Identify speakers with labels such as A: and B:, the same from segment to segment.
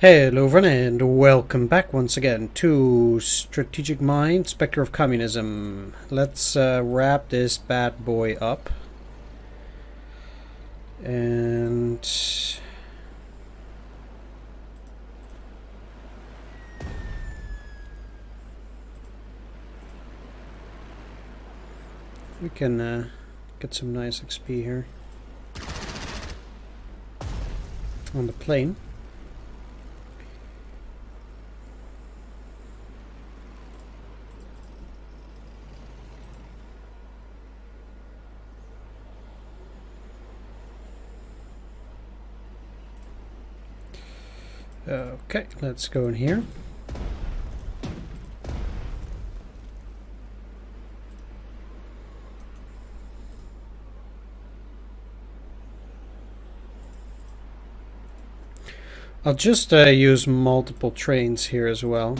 A: Hello everyone and welcome back once again to Strategic Mind, Spectre of Communism. Let's wrap this bad boy up. And we can get some nice XP here on the plane. Okay, let's go in here. I'll just use multiple trains here as well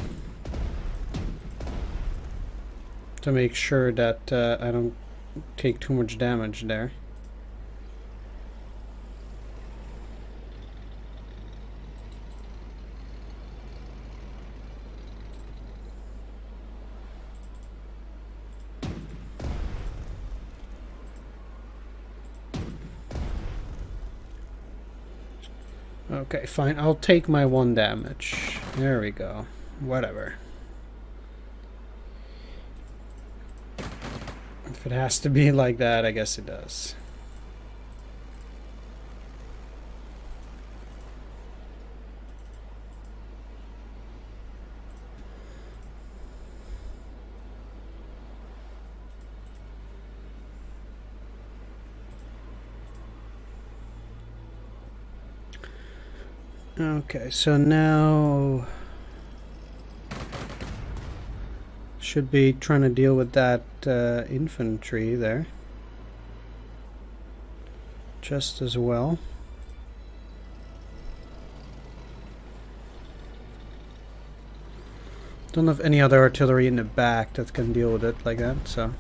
A: to make sure that I don't take too much damage there. Okay, fine. I'll take my 1 damage. There we go. Whatever. If it has to be like that, I guess it does. Okay, so now should be trying to deal with that infantry there just as well. Don't have any other artillery in the back that can deal with it like that, so.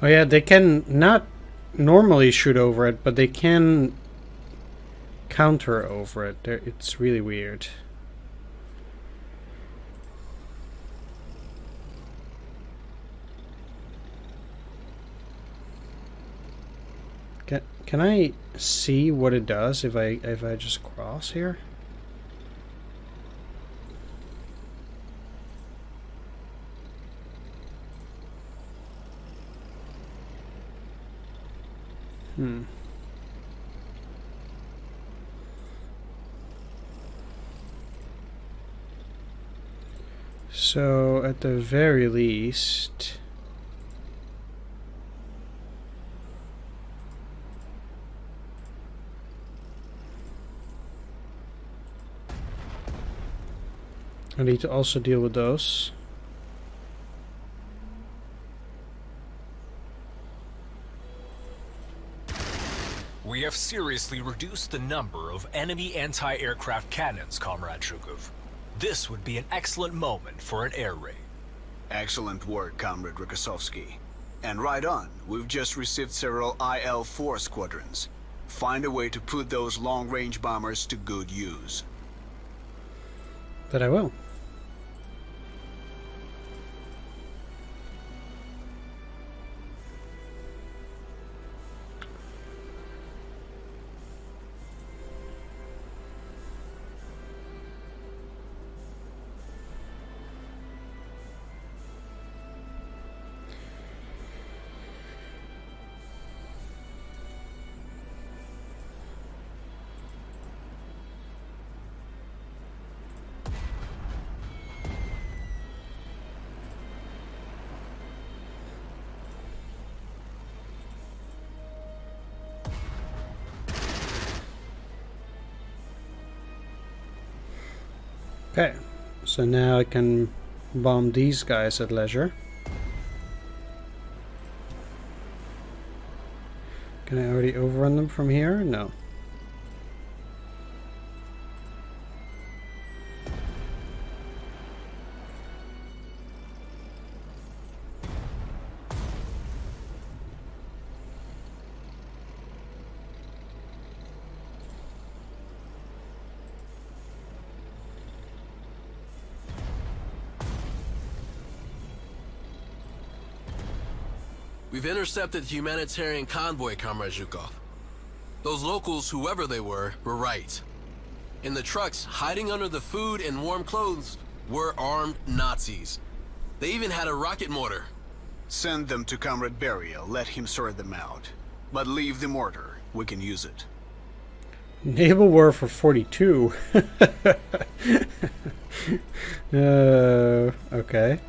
A: Oh yeah, they can not normally shoot over it, but they can counter over it. It's really weird. Can I see what it does if I just cross here? So at the very least, I need to also deal with those.
B: We have seriously reduced the number of enemy anti-aircraft cannons, Comrade Zhukov. This would be an excellent moment for an air raid.
C: Excellent work, Comrade Rokosovsky. And right on, we've just received several IL-4 squadrons. Find a way to put those long-range bombers to good use.
A: But I will. Okay, so now I can bomb these guys at leisure. Can I already overrun them from here? No.
D: We've intercepted the humanitarian convoy, Comrade Zhukov. Those locals, whoever they were right. In the trucks, hiding under the food and warm clothes, were armed Nazis. They even had a rocket mortar.
C: Send them to Comrade Beria, let him sort them out. But leave the mortar, we can use it.
A: Naval war for 42. Okay.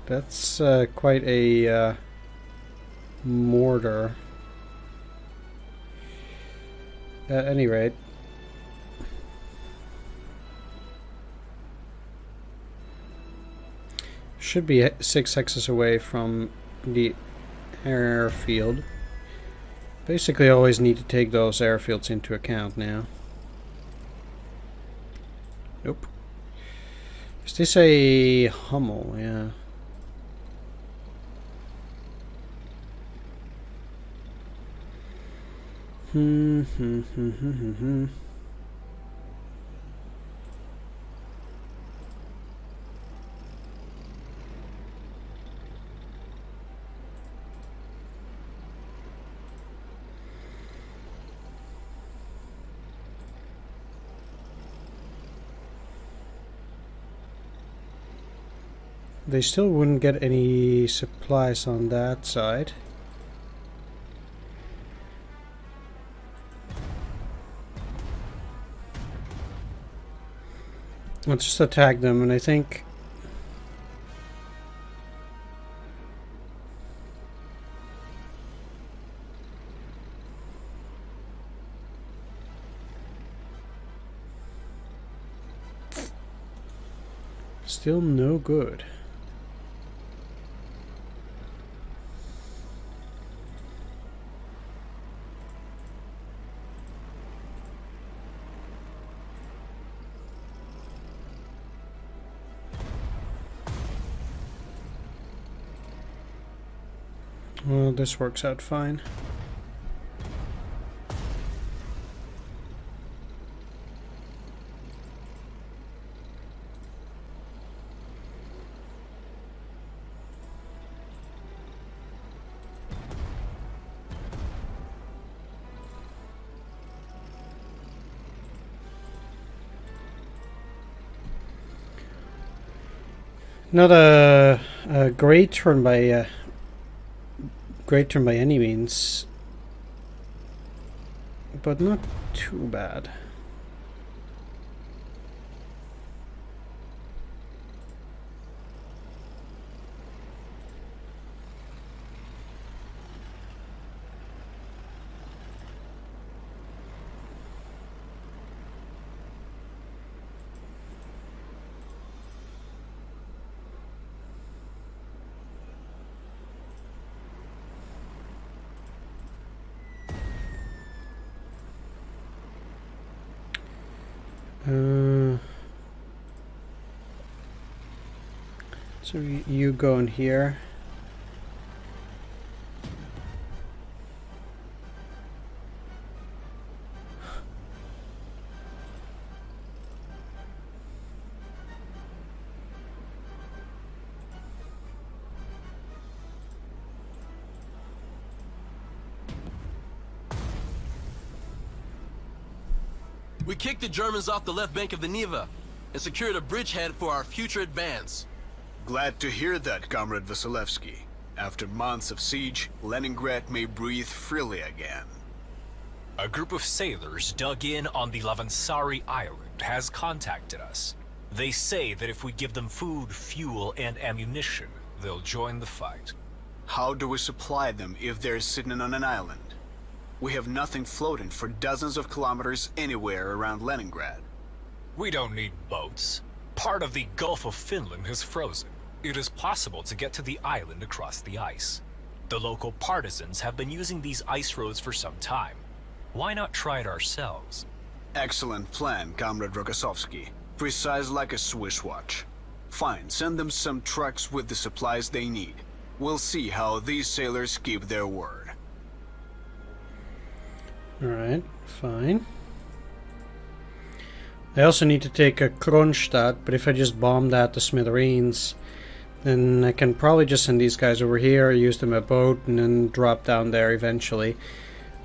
A: That's quite a mortar. At any rate. Should be 6 hexes away from the airfield. Basically always need to take those airfields into account now. Nope. Is this a Hummel? Yeah. They still wouldn't get any supplies on that side. Let's just attack them, and I think still no good. Well, this works out fine. Not a great turn by any means, but not too bad. So you go in here.
D: We kicked the Germans off the left bank of the Neva and secured a bridgehead for our future advance.
C: Glad to hear that, Comrade Vasilevsky. After months of siege, Leningrad may breathe freely again.
B: A group of sailors dug in on the Lavansari Island has contacted us. They say that if we give them food, fuel, and ammunition, they'll join the fight.
C: How do we supply them if they're sitting on an island? We have nothing floating for dozens of kilometers anywhere around Leningrad.
B: We don't need boats. Part of the Gulf of Finland has frozen. It is possible to get to the island across the ice. The local partisans have been using these ice roads for some time. Why not try it ourselves?
C: Excellent plan, Comrade Rokossovsky. Precise like a Swiss watch. Fine, send them some trucks with the supplies they need. We'll see how these sailors keep their word.
A: Alright, fine. I also need to take a Kronstadt, but if I just bomb that to smithereens, then I can probably just send these guys over here, use them a boat, and then drop down there eventually.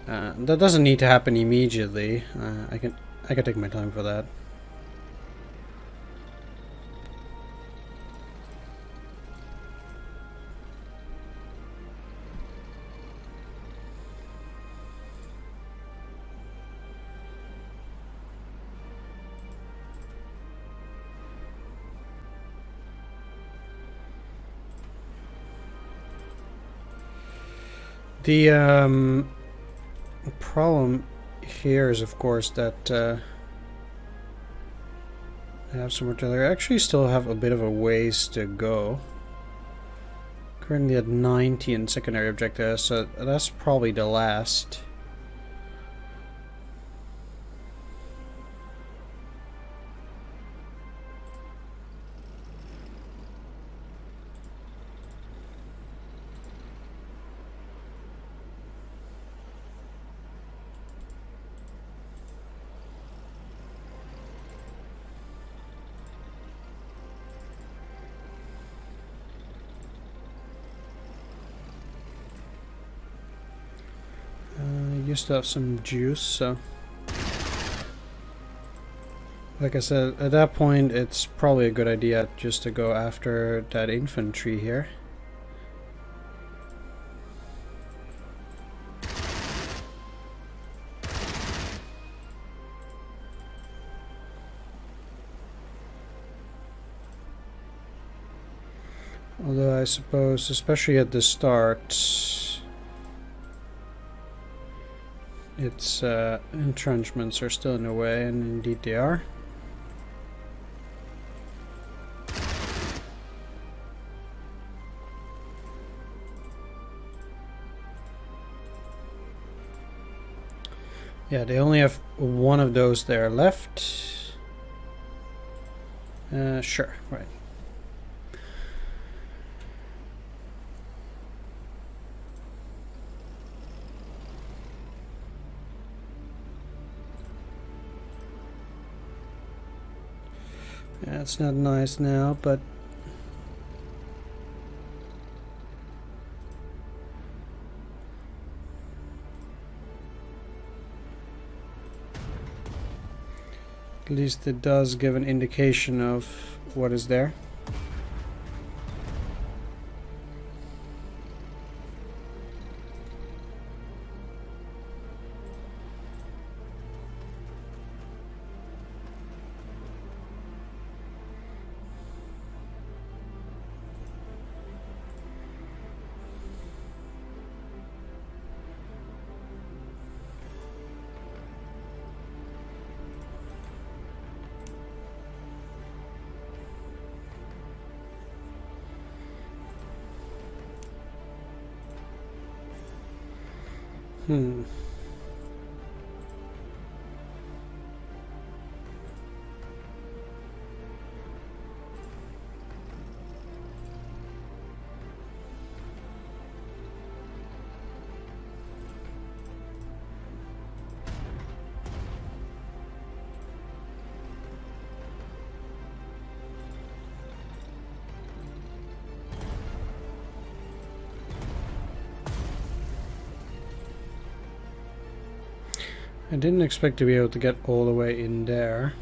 A: That doesn't need to happen immediately. I can take my time for that. The problem here is, of course, that I have some artillery. I actually still have a bit of a ways to go. Currently at 90 in secondary objectives, so that's probably the last. Used to have some juice, so like I said, at that point it's probably a good idea just to go after that infantry here. Although I suppose, especially at the start, its entrenchments are still in the way, and indeed they are. Yeah, they only have one of those there left. Sure, right. Yeah, it's not nice now, but at least it does give an indication of what is there. I didn't expect to be able to get all the way in there.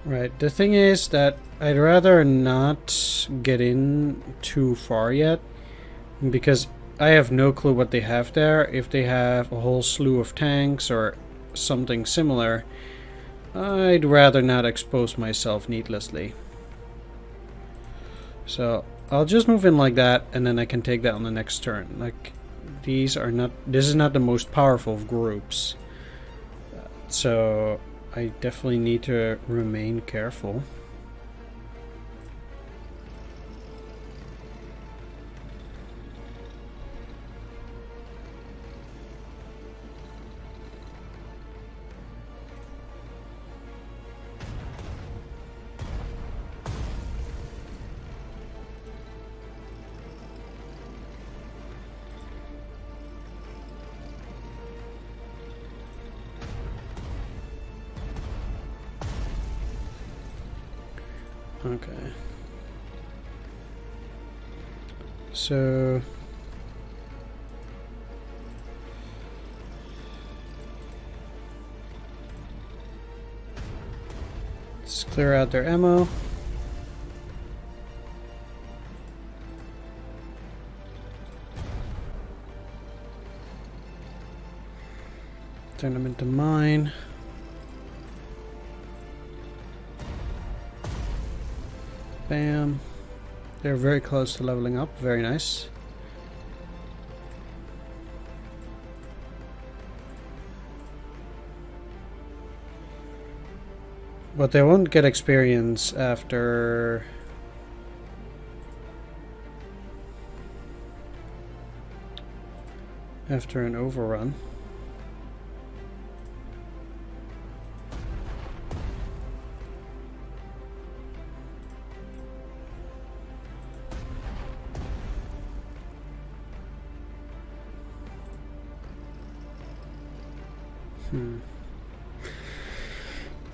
A: Right, the thing is that I'd rather not get in too far yet, because I have no clue what they have there. If they have a whole slew of tanks or something similar, I'd rather not expose myself needlessly. So I'll just move in like that, and then I can take that on the next turn. Like, these are not... This is not the most powerful of groups. So, I definitely need to remain careful. Okay. So... let's clear out their ammo. Turn them into mine. Bam. They're very close to leveling up. Very nice. But they won't get experience after... after an overrun.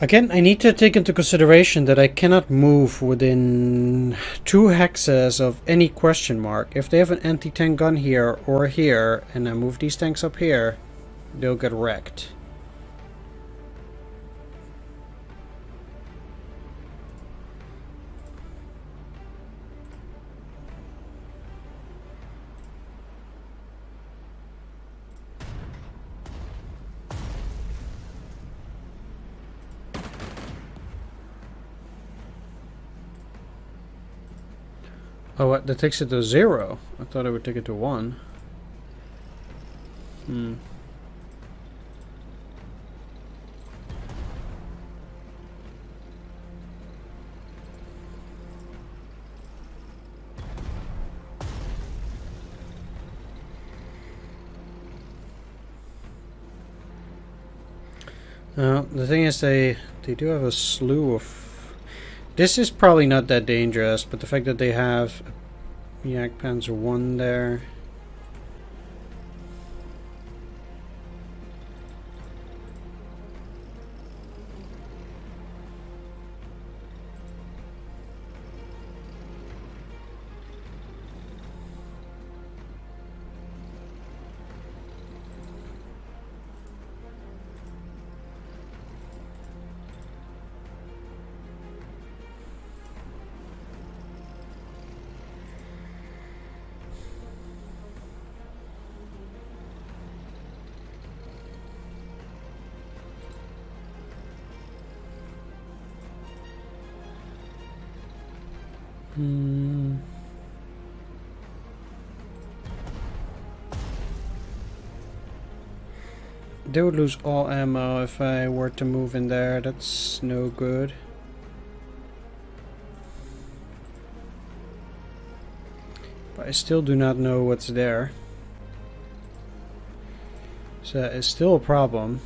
A: Again, I need to take into consideration that I cannot move within 2 hexes of any question mark. If they have an anti-tank gun here or here, and I move these tanks up here, they'll get wrecked. Oh, what? That takes it to 0. I thought it would take it to 1. The thing is, they do have a slew of... This is probably not that dangerous, but the fact that they have a Yak Panzer 1 there... They would lose all ammo if I were to move in there. That's no good. But I still do not know what's there. So that is still a problem.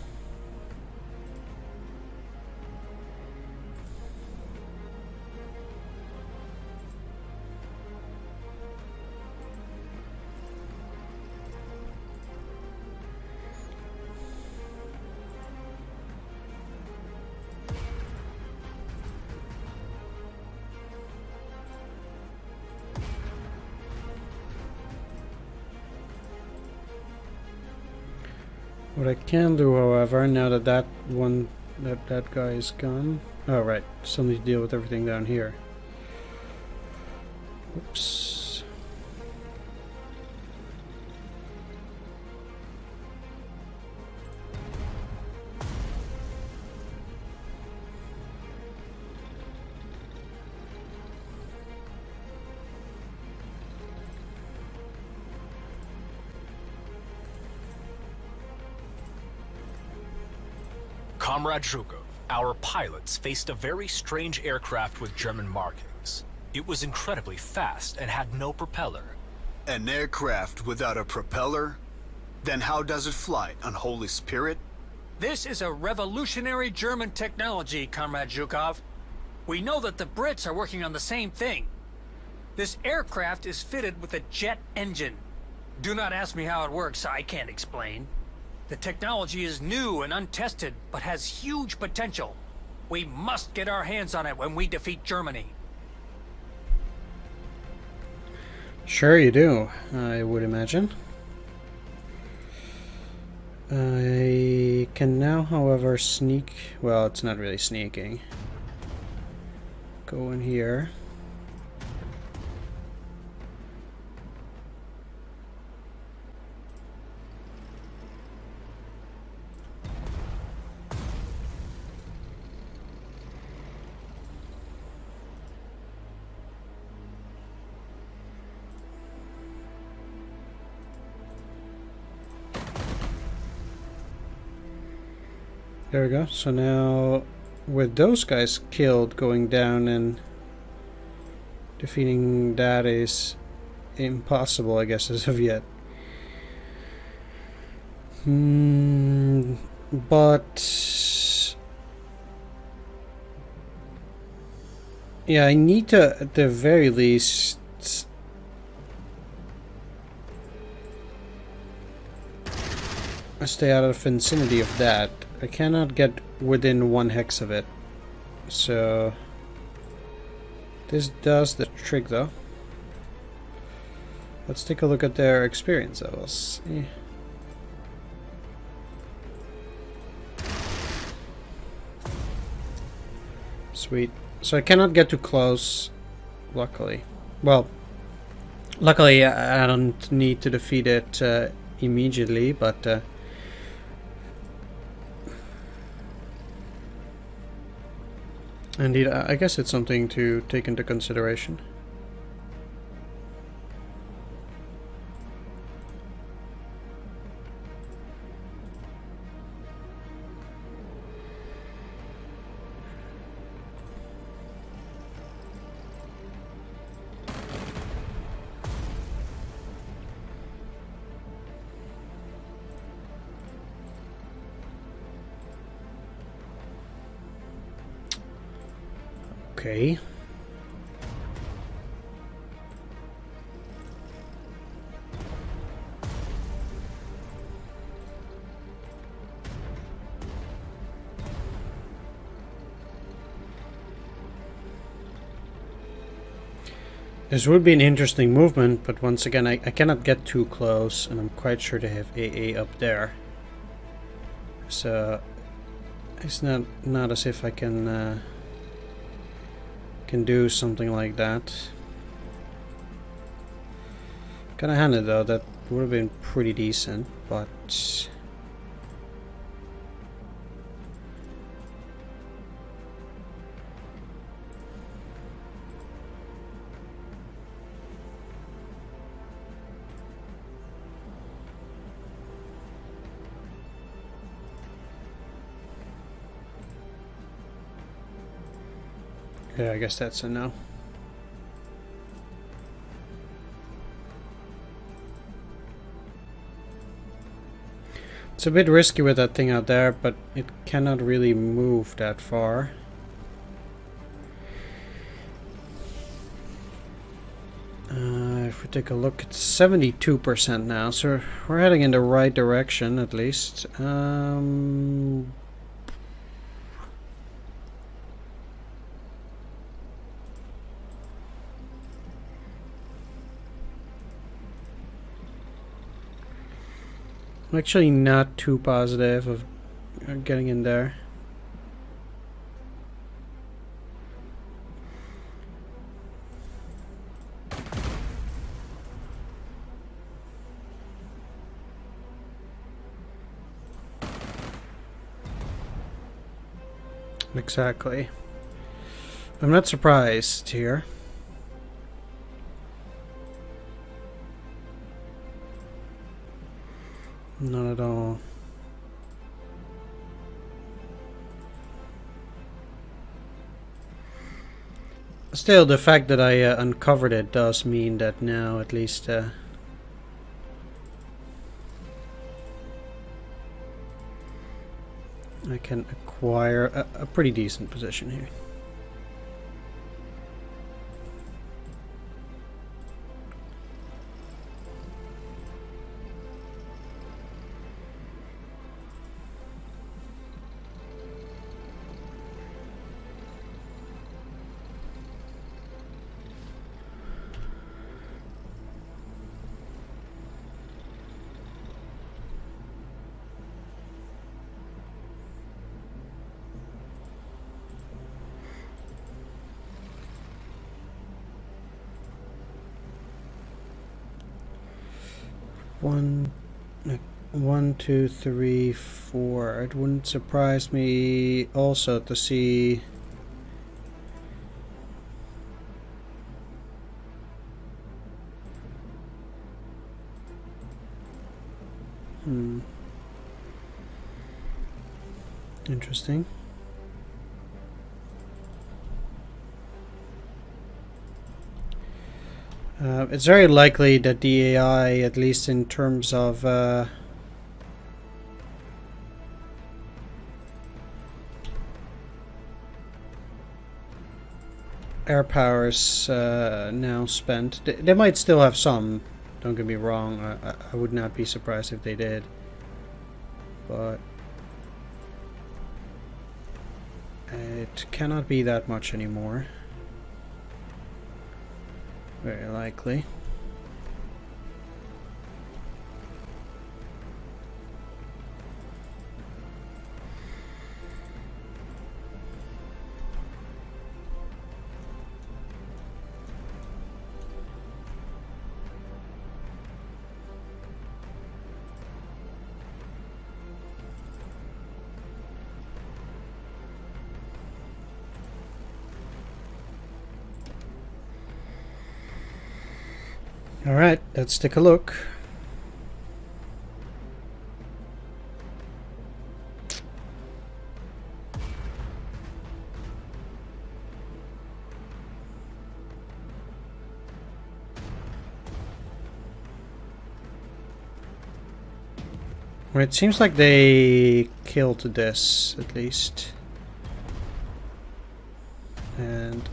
A: What I can do, however, now that that guy is gone... Oh, right. Still need to deal with everything down here. Oops.
B: Comrade Zhukov, our pilots faced a very strange aircraft with German markings. It was incredibly fast and had no propeller.
C: An aircraft without a propeller? Then how does it fly? Unholy spirit?
E: This is a revolutionary German technology, Comrade Zhukov. We know that the Brits are working on the same thing. This aircraft is fitted with a jet engine. Do not ask me how it works, I can't explain. The technology is new and untested, but has huge potential. We must get our hands on it when we defeat Germany.
A: Sure you do, I would imagine. I can now, however, sneak... Well, it's not really sneaking. Go in here. There we go. So now, with those guys killed, going down and defeating that is impossible, I guess, as of yet. But yeah, I need to, at the very least, stay out of the vicinity of that. I cannot get within 1 hex of it, so this does the trick though. Let's take a look at their experience levels. Sweet. So I cannot get too close, luckily. Well, luckily I don't need to defeat it immediately, but indeed, I guess it's something to take into consideration. Okay. This would be an interesting movement, but once again, I cannot get too close, and I'm quite sure they have AA up there. So it's not as if I can do something like that. Kinda handy though, that would have been pretty decent, but yeah, I guess that's a no. It's a bit risky with that thing out there, but it cannot really move that far. If we take a look, it's 72% now, so we're heading in the right direction at least. I'm actually not too positive of getting in there. Exactly. I'm not surprised here. Not at all. Still, the fact that I uncovered it does mean that now at least I can acquire a pretty decent position here. One, two, three, four. It wouldn't surprise me also to see interesting. It's very likely that the AI, at least in terms of air power is now spent. They might still have some, don't get me wrong. I would not be surprised if they did. But it cannot be that much anymore. Very likely. Alright, let's take a look. Well, it seems like they killed this, at least. And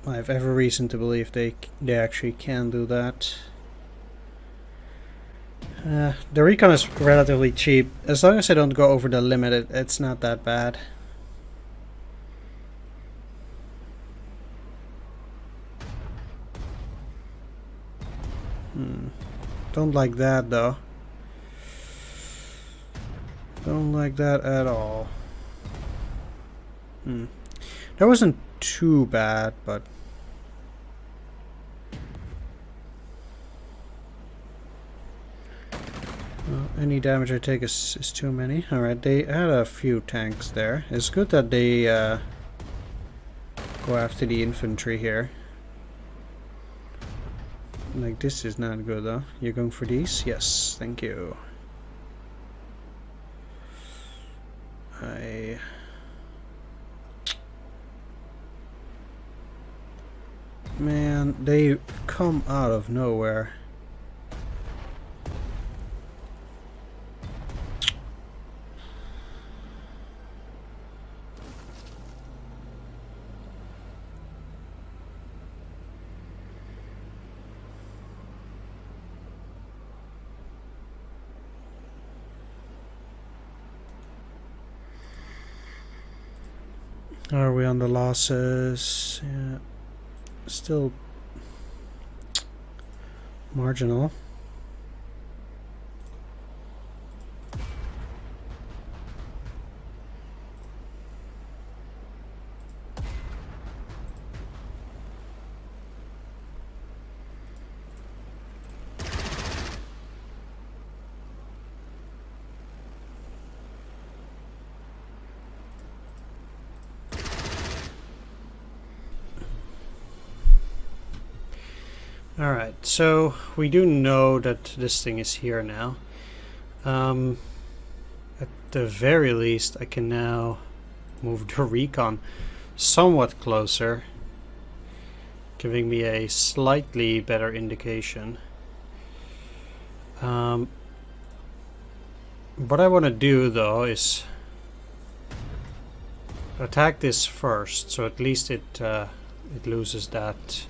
A: I have every reason to believe they actually can do that. The recon is relatively cheap. As long as I don't go over the limit, it's not that bad. Don't like that though. Don't like that at all. That wasn't too bad, but well, any damage I take is too many. Alright, they had a few tanks there. It's good that they go after the infantry here. Like, this is not good though. You're going for these? Yes, thank you. Man, they come out of nowhere. Are we on the losses? Yeah. Still marginal. Alright, so we do know that this thing is here now. At the very least, I can now move the recon somewhat closer. giving me a slightly better indication. What I want to do though is attack this first, so at least it loses that.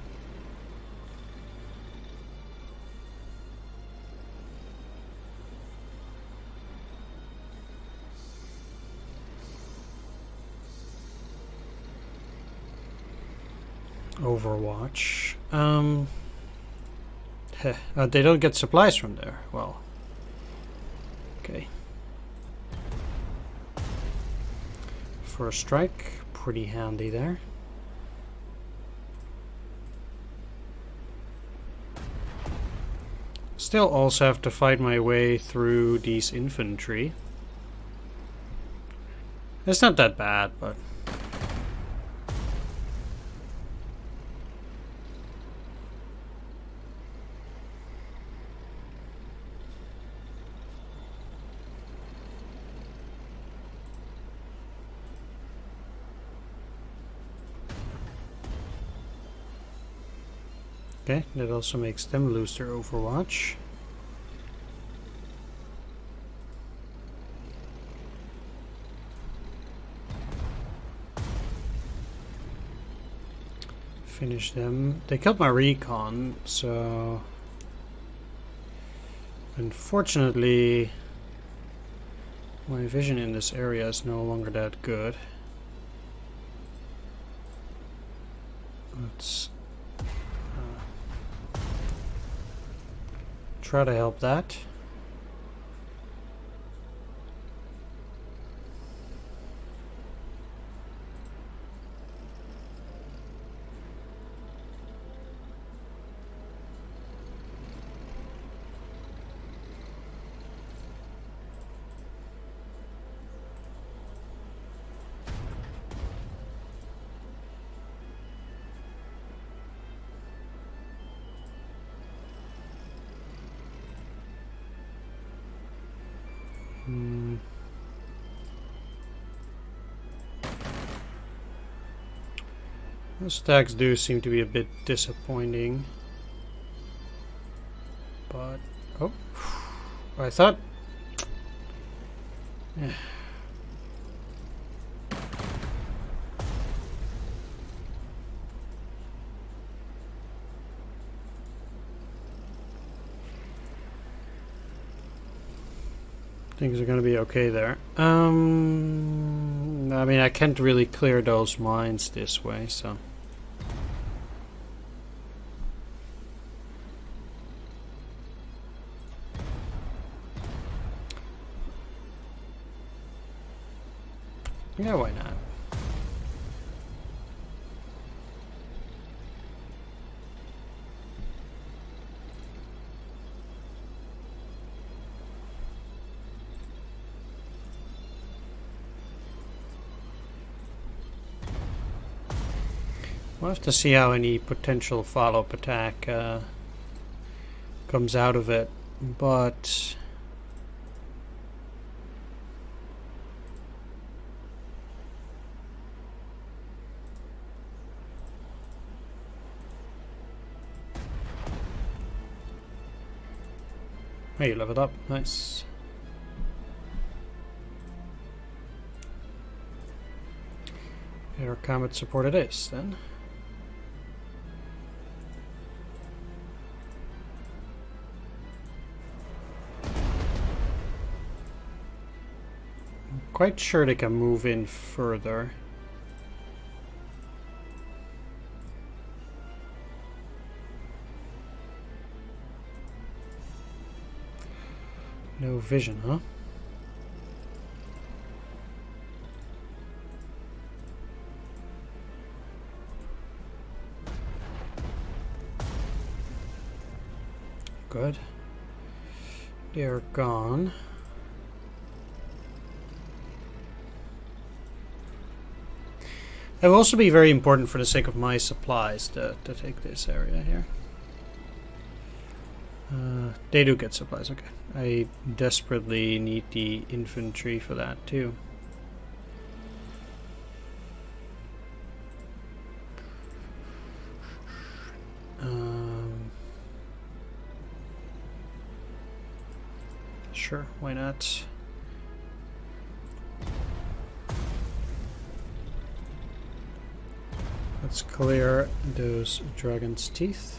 A: Overwatch. They don't get supplies from there. Well, okay. First strike, pretty handy there. Still also have to fight my way through these infantry. It's not that bad, but okay, that also makes them lose their Overwatch. Finish them. They killed my recon, so unfortunately my vision in this area is no longer that good. Let's try to help that. Those stacks do seem to be a bit disappointing. But oh, I thought things are going to be okay there. I mean, I can't really clear those mines this way, so. Yeah, why not? We'll have to see how any potential follow-up attack comes out of it, but hey, you leveled up, nice. Air combat support it is then. Quite sure they can move in further. No vision, huh? Good. They're gone. It will also be very important for the sake of my supplies to take this area here. They do get supplies, okay. I desperately need the infantry for that too. Sure, why not? Let's clear those dragon's teeth.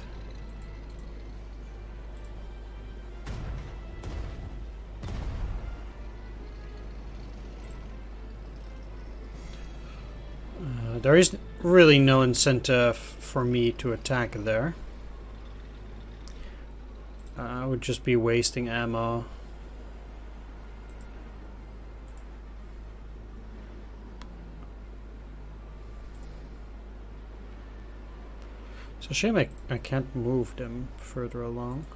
A: There is really no incentive for me to attack there. I would just be wasting ammo. It's a shame I can't move them further along.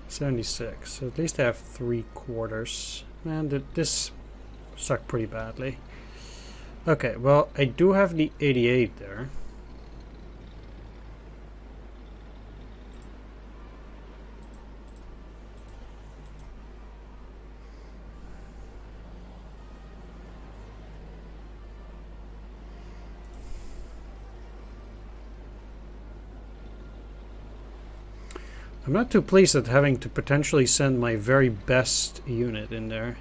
A: $76. So at least I have 3/4. Man, this sucked pretty badly. Okay, well, I do have the 88 there. I'm not too pleased at having to potentially send my very best unit in there.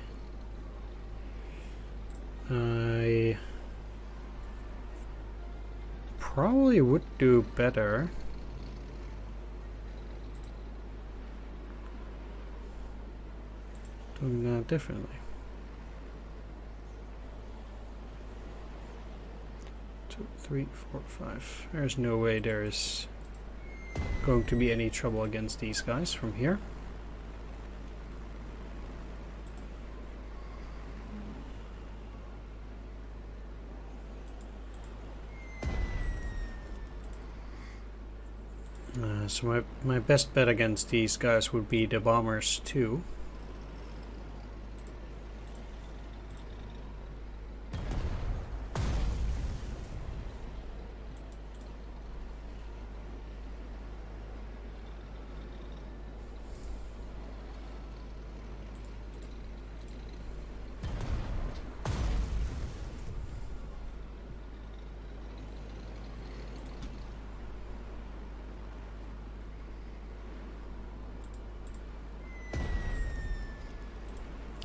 A: I probably would do better. Doing that differently. 2, 3, 4, 5. There's no way there's going to be any trouble against these guys from here. So my best bet against these guys would be the bombers too.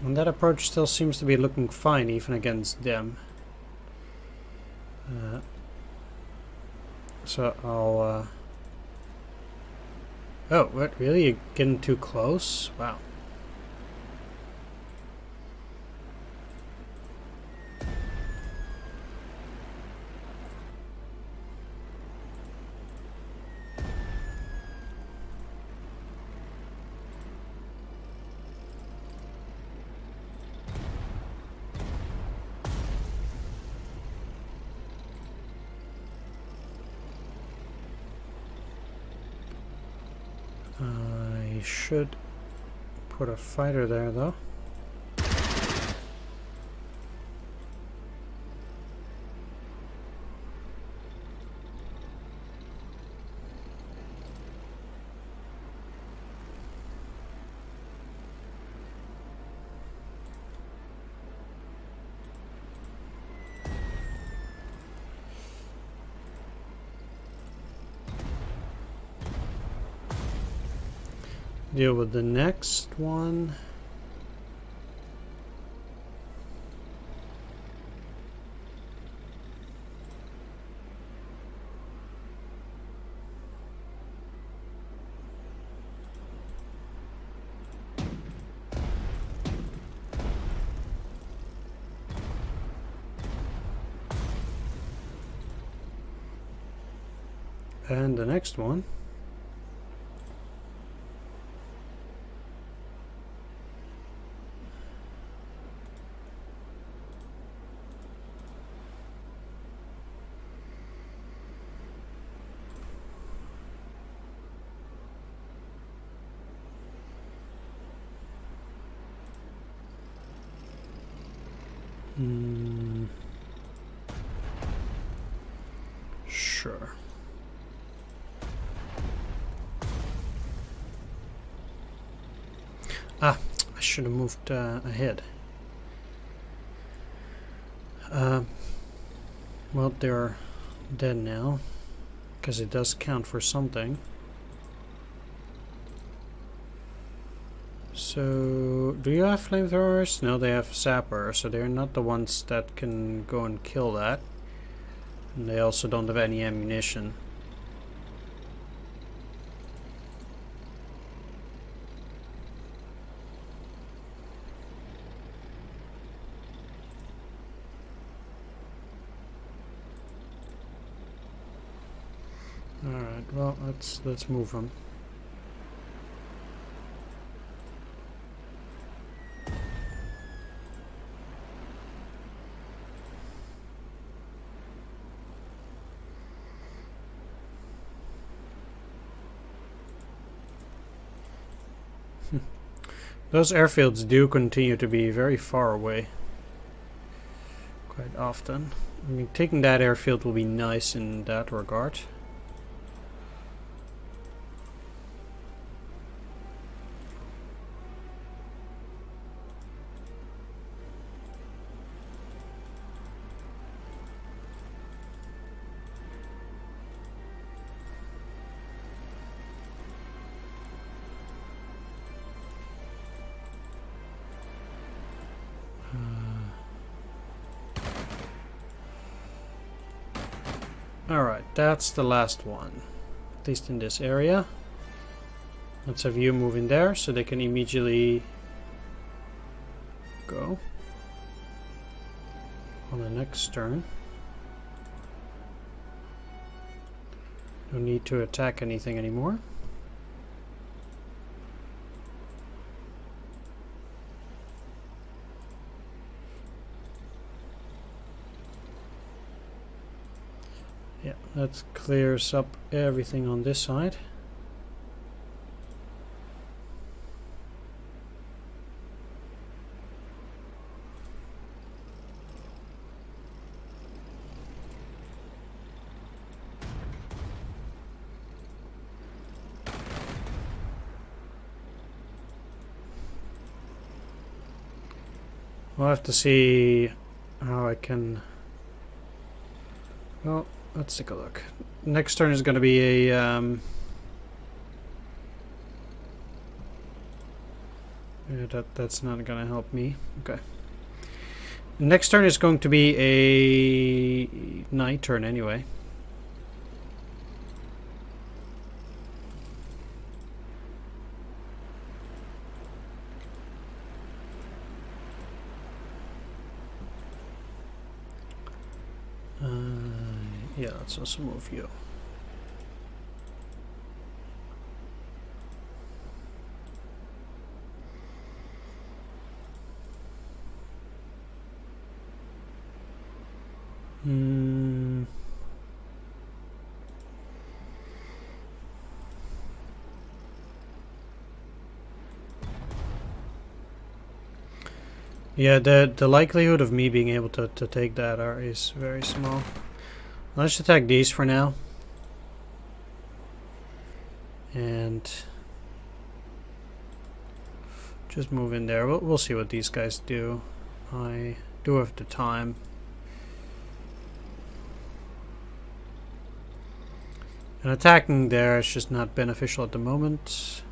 A: And that approach still seems to be looking fine, even against them. So I'll... Oh, what? Really? You're getting too close? Wow. I should put a fighter there, though. Deal with the next one. And the next one. Sure. Ah, I should have moved ahead. Well, they're dead now, because it does count for something. So, do you have flamethrowers? No, they have sapper, so they're not the ones that can go and kill that. And they also don't have any ammunition. Alright, well, let's move them. Those airfields do continue to be very far away. Quite often. I mean, taking that airfield will be nice in that regard. Alright, that's the last one. At least in this area. Let's have you move in there so they can immediately go on the next turn. No need to attack anything anymore. Yeah, that clears up everything on this side. We'll have to see how I can... Well, let's take a look. Next turn is going to be a... Yeah, that's not going to help me. Okay. Next turn is going to be a night turn anyway. Yeah, let's also move you. Yeah, the likelihood of me being able to take that is very small. Let's attack these for now. And just move in there. We'll see what these guys do. I do have the time. And attacking there is just not beneficial at the moment.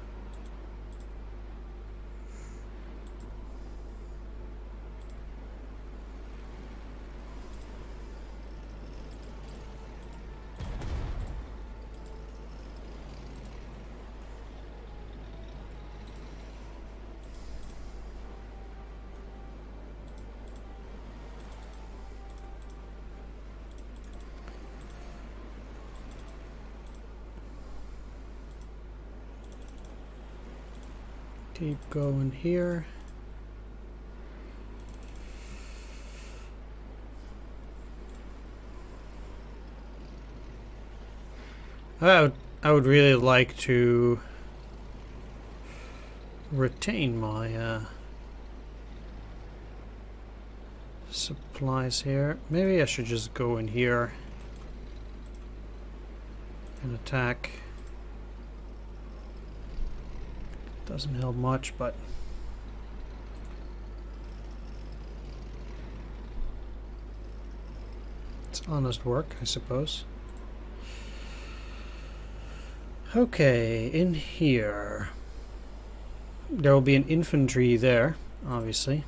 A: Keep going here. I would really like to retain my supplies here. Maybe I should just go in here and attack. Doesn't help much, but It's honest work, I suppose. Okay, in here. There will be an infantry there, obviously.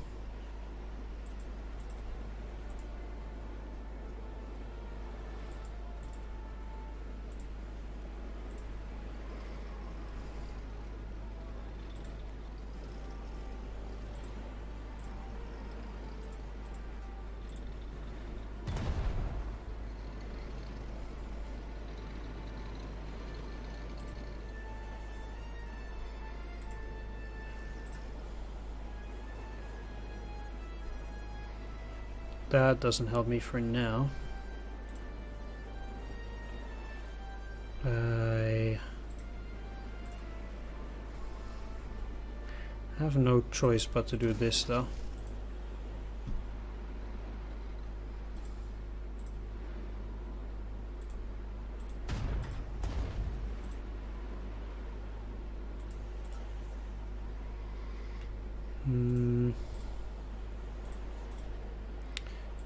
A: That doesn't help me for now. I have no choice but to do this though.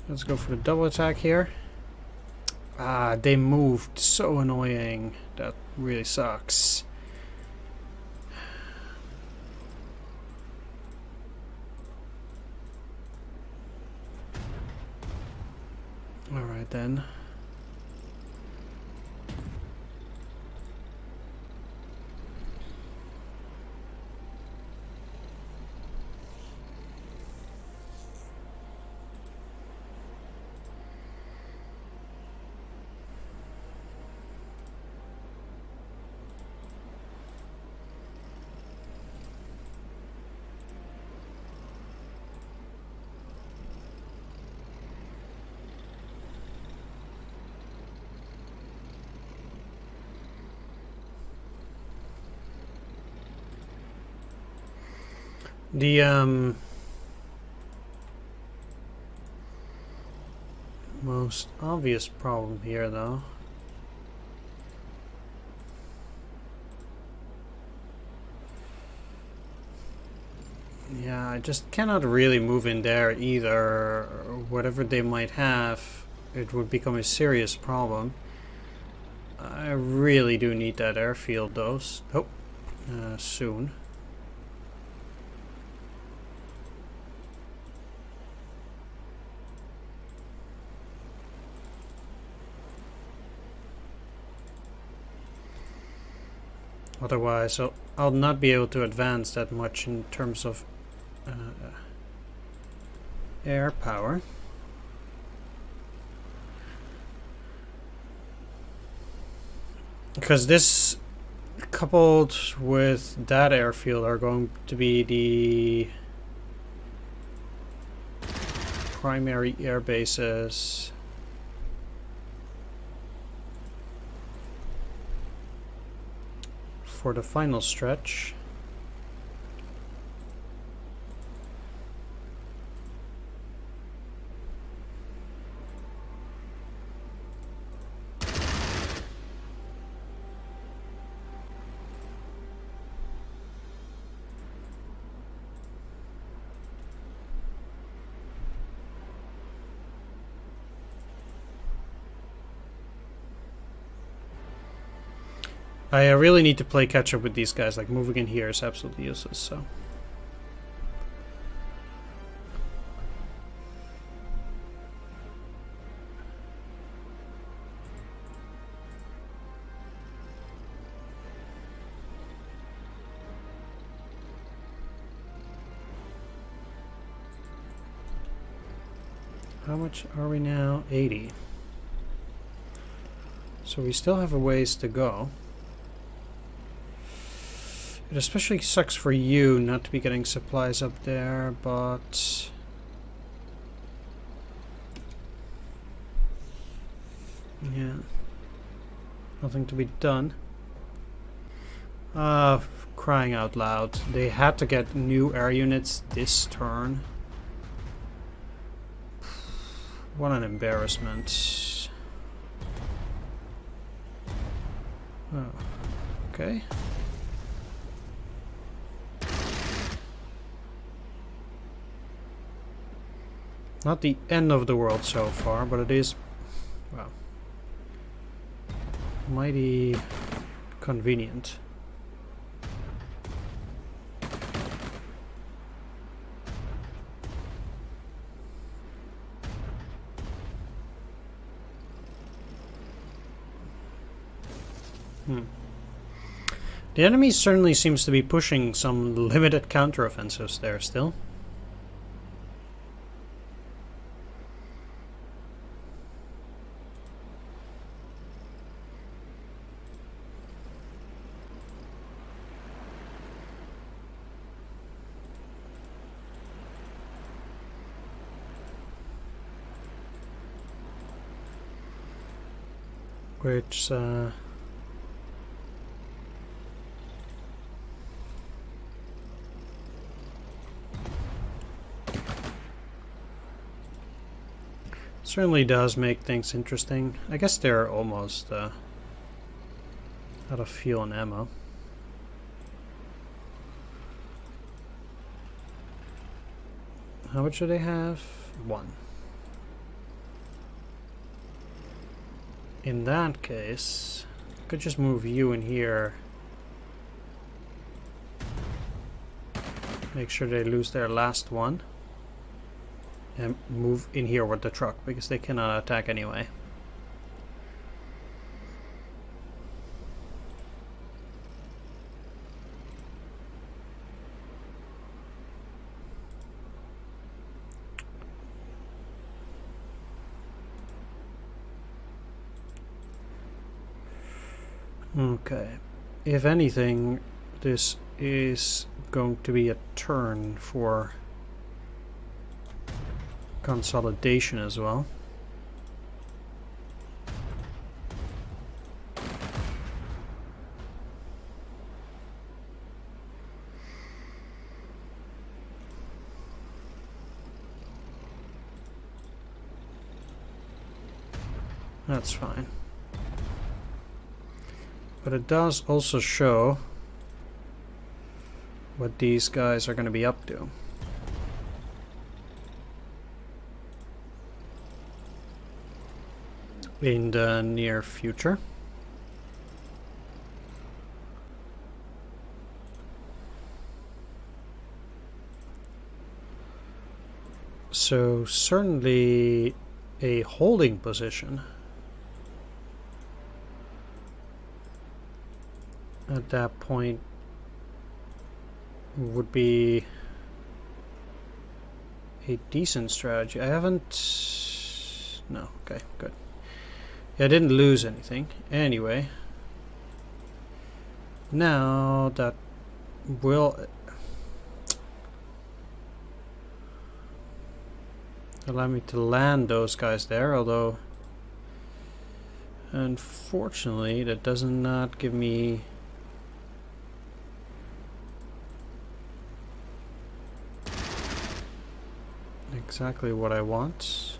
A: Let's go for the double attack here. Ah, they moved. So annoying. That really sucks. Alright then. The most obvious problem here though I just cannot really move in there either. Whatever they might have, it would become a serious problem. I really do need that airfield though. Soon. Otherwise, I'll not be able to advance that much in terms of air power. Because this, coupled with that airfield, are going to be the primary air bases. For the final stretch. I really need to play catch up with these guys. Like, moving in here is absolutely useless, so. How much are we now? 80. So we still have a ways to go. It especially sucks for you not to be getting supplies up there, but yeah, nothing to be done. Crying out loud. They had to get new air units this turn. What an embarrassment. Oh, okay. Not the end of the world so far, but it is Wow. Mighty convenient. The enemy certainly seems to be pushing some limited counteroffensives there still. Which certainly does make things interesting. I guess they're almost out of fuel and ammo. How much do they have? 1. In that case, I could just move you in here. Make sure they lose their last one. And move in here with the truck, because they cannot attack anyway. Okay. If anything, this is going to be a turn for consolidation as well. That's fine. But it does also show what these guys are going to be up to. In the near future. So certainly a holding position at that point would be a decent strategy. I haven't... No, okay, good. I didn't lose anything. Anyway, now that will allow me to land those guys there, although unfortunately that does not give me exactly what I want.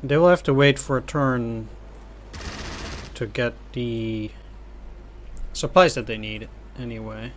A: They will have to wait for a turn to get the supplies that they need anyway.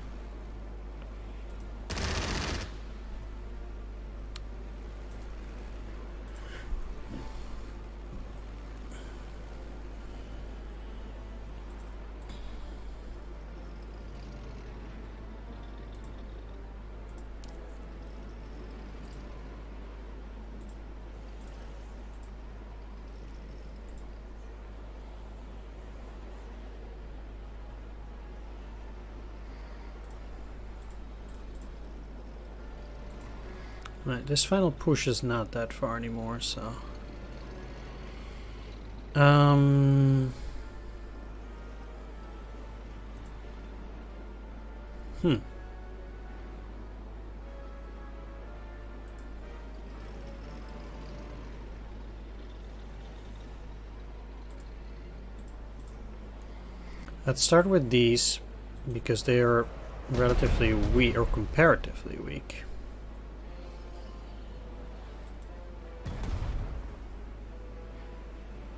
A: Right, this final push is not that far anymore, so... Let's start with these, because they are relatively weak, or comparatively weak.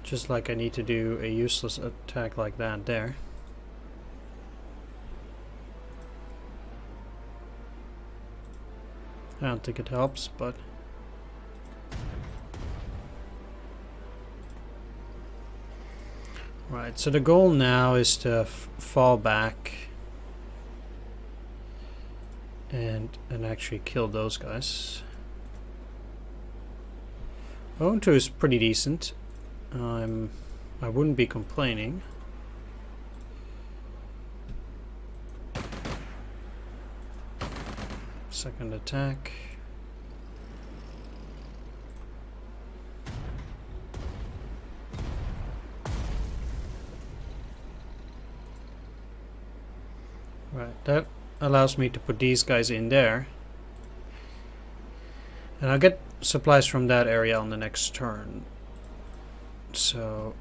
A: Just like I need to do a useless attack like that there. I don't think it helps, but... Right, so the goal now is to fall back and actually kill those guys. 0-2 is pretty decent. I wouldn't be complaining. Second attack. Right, that allows me to put these guys in there. And I'll get supplies from that area on the next turn. So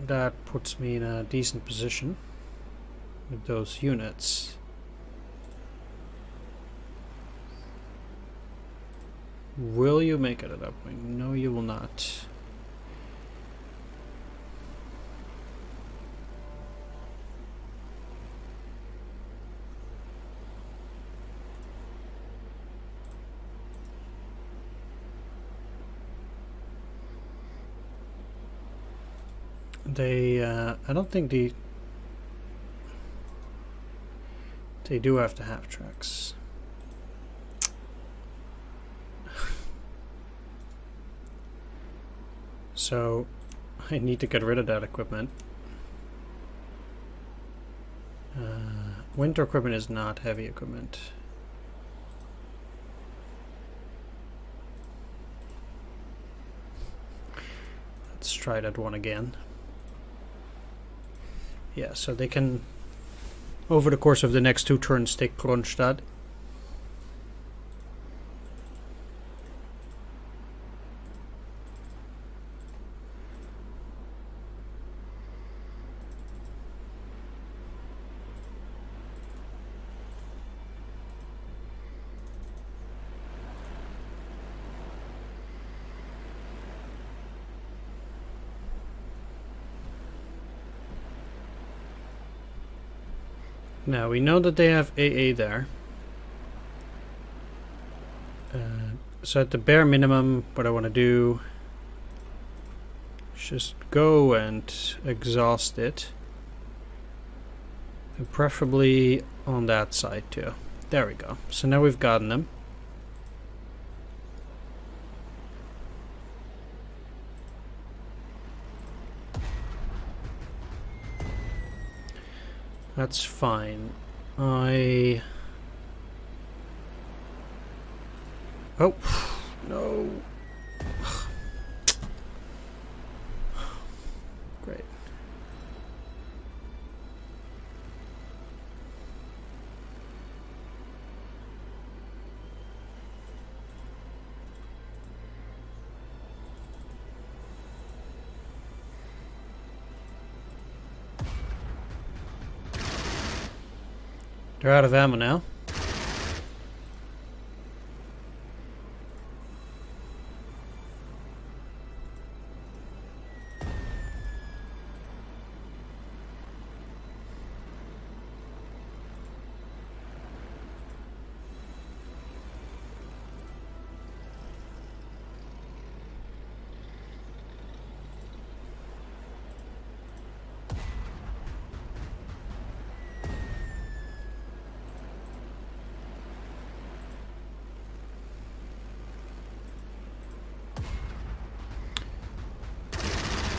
A: that puts me in a decent position with those units. Will you make it at that point? No, you will not. I don't think they do have to have tracks. So I need to get rid of that equipment. Winter equipment is not heavy equipment. Let's try that one again. Yeah, so they can, over the course of the next 2 turns, take Kronstadt. Now we know that they have AA there. So at the bare minimum, what I want to do is just go and exhaust it. And preferably on that side too. There we go. So now we've gotten them. That's fine. Oh, no. Great. They're out of ammo now.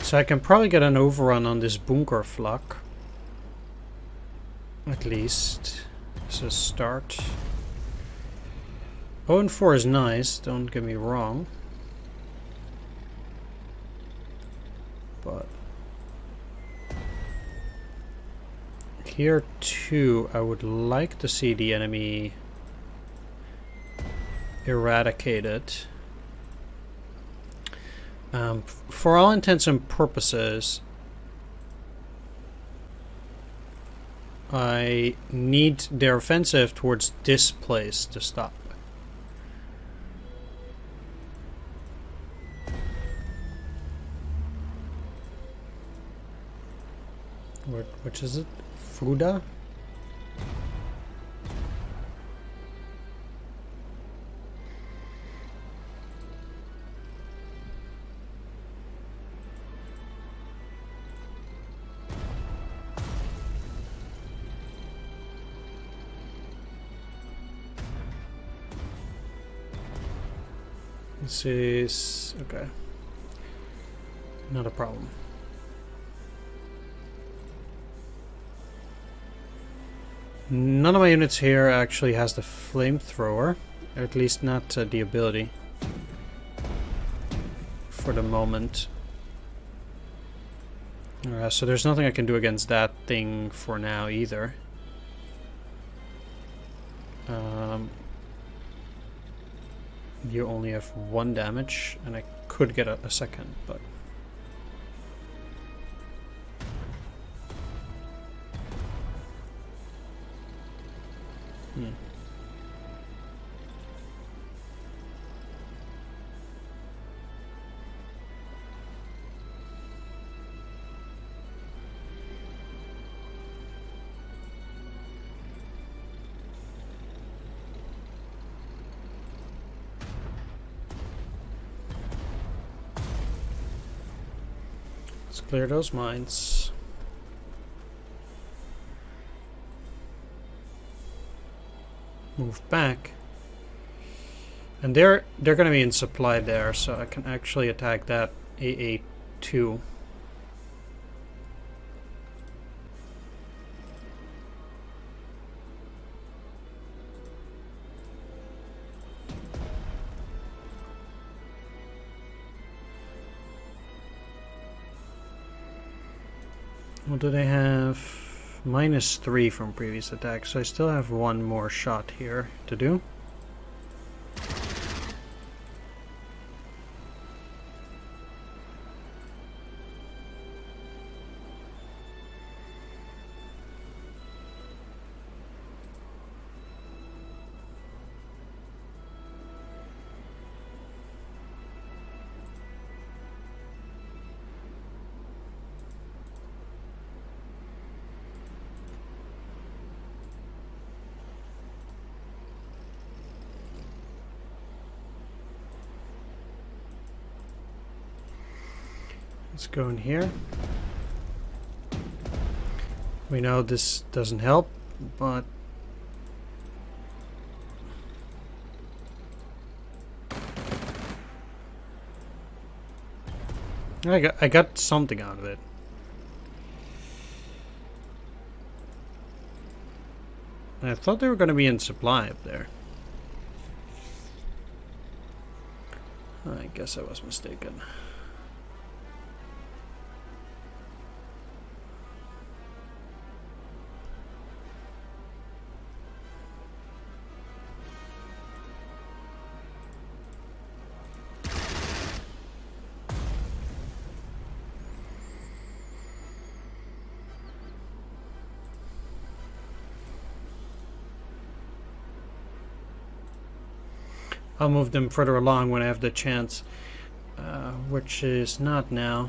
A: So I can probably get an overrun on this bunker flak. At least. As a start. 0-4 is nice, don't get me wrong. But here too, I would like to see the enemy eradicated. For all intents and purposes, I need their offensive towards this place to stop. Which is it? Fruda? This is okay. Not a problem. None of my units here actually has the flamethrower, or at least not the ability for the moment. So there's nothing I can do against that thing for now either. You only have 1 damage, and I could get a second, but... Let's clear those mines. Move back. And they're gonna be in supply there, so I can actually attack that AA2. Well, do they have -3 from previous attacks? So I still have 1 more shot here to do. Let's go in here. We know this doesn't help, but I got something out of it. I thought they were going to be in supply up there. I guess I was mistaken. I'll move them further along when I have the chance, which is not now.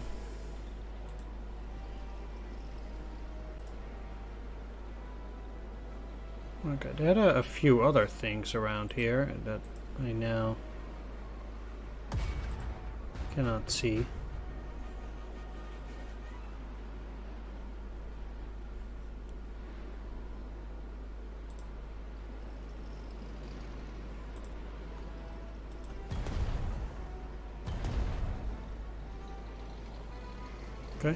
A: Okay, they had a few other things around here that I now cannot see. Okay.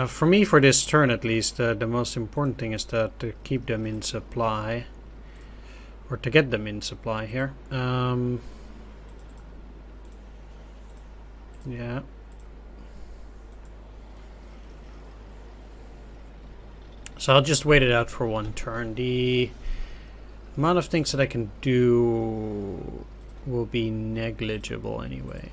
A: For me, for this turn at least, the most important thing is to keep them in supply, or to get them in supply here. Yeah. So I'll just wait it out for 1 turn. The amount of things that I can do will be negligible anyway.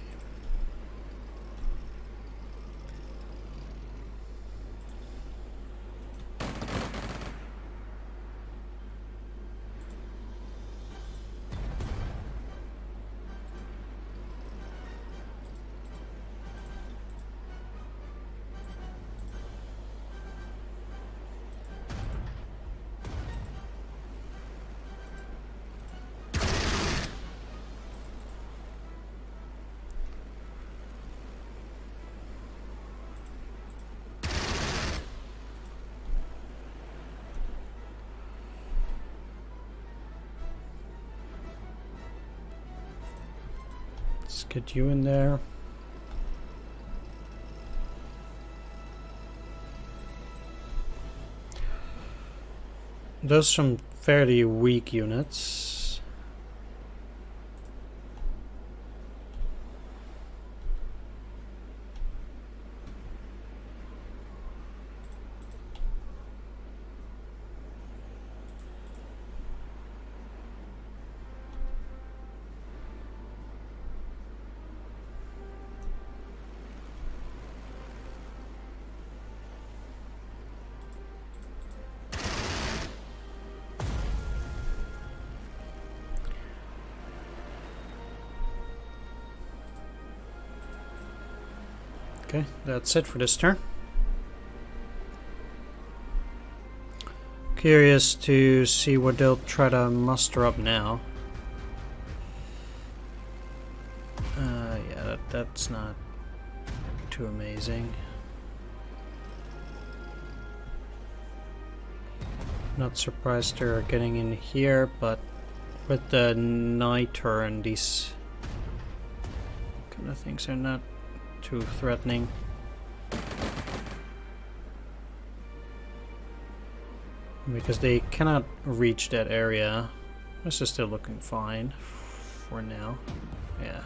A: Let's get you in there. Those are some fairly weak units. Okay, that's it for this turn. Curious to see what they'll try to muster up now. Yeah, that's not too amazing. Not surprised they're getting in here, but with the night turn, these kind of things are not too threatening. Because they cannot reach that area. This is still looking fine for now. Yeah.